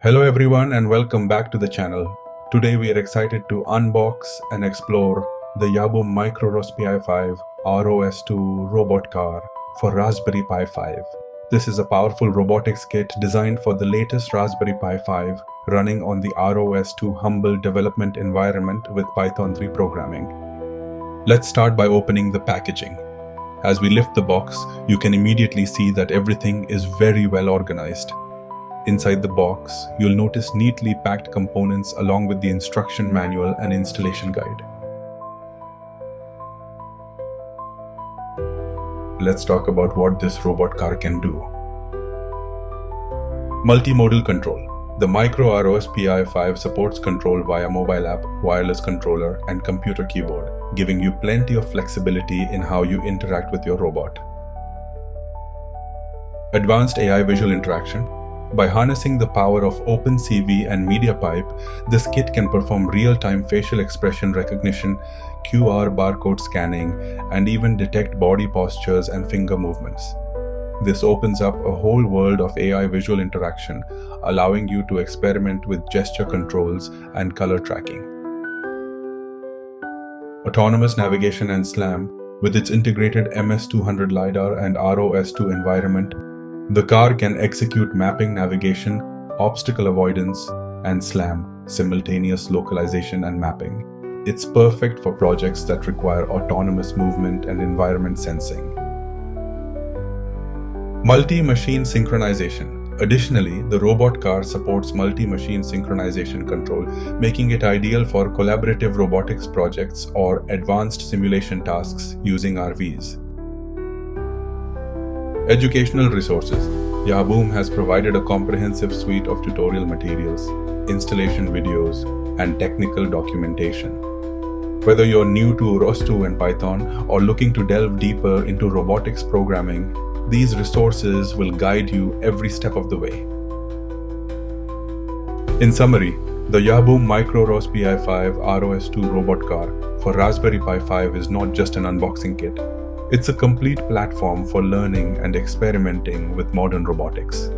Hello everyone and welcome back to the channel. Today we are excited to unbox and explore the Yahboom MicroROS-Pi5 ROS2 robot car for Raspberry Pi 5. This is a powerful robotics kit designed for the latest Raspberry Pi 5 running on the ROS2 HUMBLE development environment with Python 3 programming. Let's start by opening the packaging. As we lift the box, you can immediately see that everything is very well organized. Inside the box, you'll notice neatly packed components along with the instruction manual and installation guide. Let's talk about what this robot car can do. Multimodal control. The MicroROS-Pi5 supports control via mobile app, wireless controller, and computer keyboard, giving you plenty of flexibility in how you interact with your robot. Advanced AI visual interaction. By harnessing the power of OpenCV and MediaPipe, this kit can perform real-time facial expression recognition, QR barcode scanning, and even detect body postures and finger movements. This opens up a whole world of AI visual interaction, allowing you to experiment with gesture controls and color tracking. Autonomous navigation and SLAM. With its integrated MS200 Lidar and ROS2 environment, the car can execute mapping navigation, obstacle avoidance, and SLAM, simultaneous localization and mapping. It's perfect for projects that require autonomous movement and environment sensing. Multi-machine synchronization. Additionally, the robot car supports multi-machine synchronization control, making it ideal for collaborative robotics projects or advanced simulation tasks using RVs. Educational resources. Yahboom has provided a comprehensive suite of tutorial materials, installation videos, and technical documentation. Whether you're new to ROS2 and Python or looking to delve deeper into robotics programming, these resources will guide you every step of the way. In summary, the Yahboom MicroROS-Pi5 ROS2 robot car for Raspberry Pi 5 is not just an unboxing kit. It's a complete platform for learning and experimenting with modern robotics.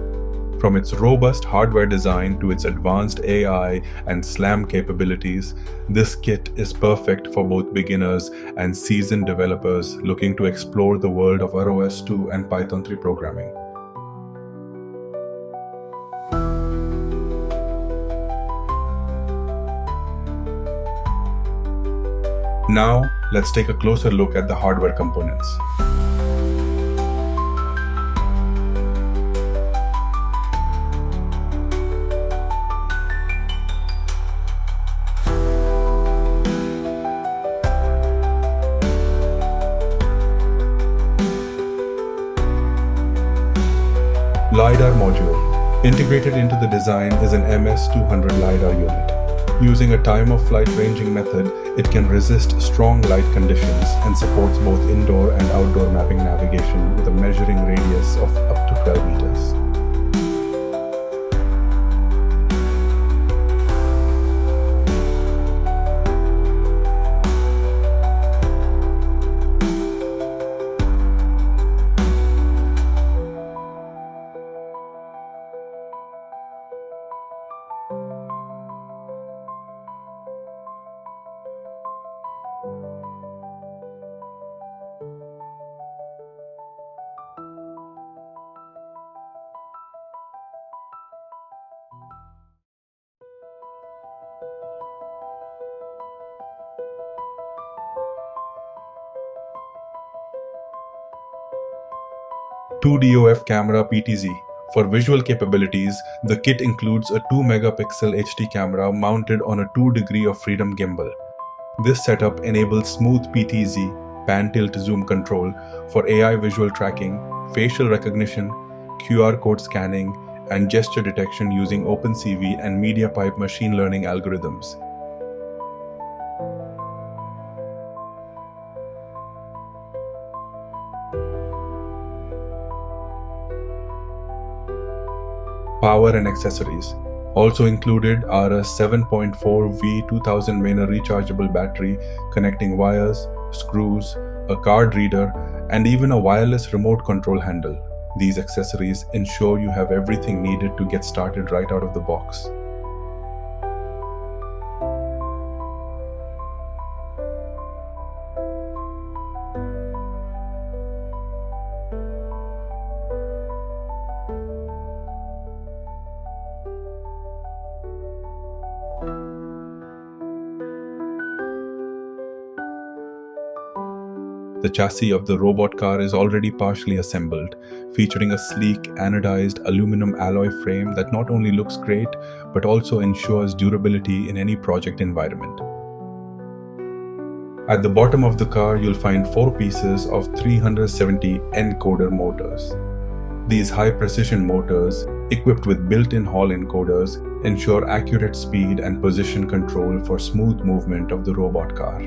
From its robust hardware design to its advanced AI and SLAM capabilities, this kit is perfect for both beginners and seasoned developers looking to explore the world of ROS2 and Python 3 programming. Now, let's take a closer look at the hardware components. LiDAR module. Integrated into the design is an MS200 Lidar unit. Using a time-of-flight ranging method, it can resist strong light conditions and supports both indoor and outdoor mapping navigation with a measuring radius of up to 12 meters. DOF camera PTZ. For visual capabilities, the kit includes a 2-megapixel HD camera mounted on a 2° of freedom gimbal. This setup enables smooth PTZ, pan-tilt-zoom control, for AI visual tracking, facial recognition, QR code scanning, and gesture detection using OpenCV and MediaPipe machine learning algorithms. Power and accessories. Also included are a 7.4V 2000 mAh rechargeable battery, connecting wires, screws, a card reader, and even a wireless remote control handle. These accessories ensure you have everything needed to get started right out of the box. The chassis of the robot car is already partially assembled, featuring a sleek anodized aluminum alloy frame that not only looks great, but also ensures durability in any project environment. At the bottom of the car, you'll find 4 pieces of 370 Encoder motors. These high-precision motors, equipped with built-in Hall encoders, ensure accurate speed and position control for smooth movement of the robot car.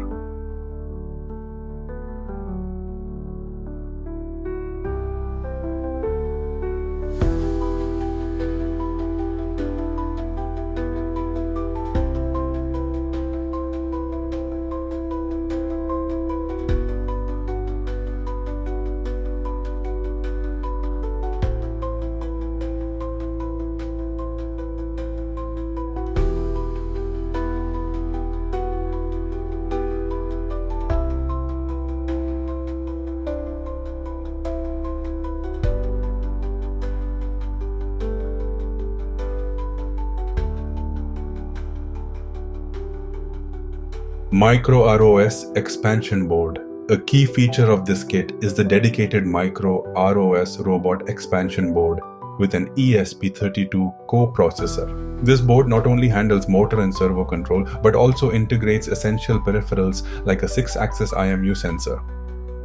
MicroROS Expansion Board. A key feature of this kit is the dedicated MicroROS Robot Expansion Board with an ESP32 coprocessor. This board not only handles motor and servo control, but also integrates essential peripherals like a 6-axis IMU sensor.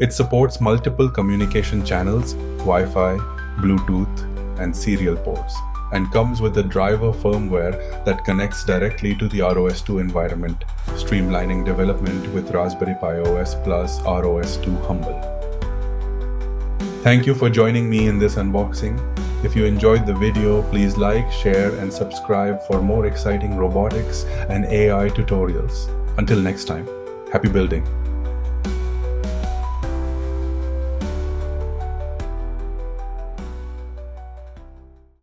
It supports multiple communication channels, Wi-Fi, Bluetooth, and serial ports, and comes with a driver firmware that connects directly to the ROS2 environment, streamlining development with Raspberry Pi OS plus ROS2 Humble. Thank you for joining me in this unboxing. If you enjoyed the video, please like, share, and subscribe for more exciting robotics and AI tutorials. Until next time, happy building!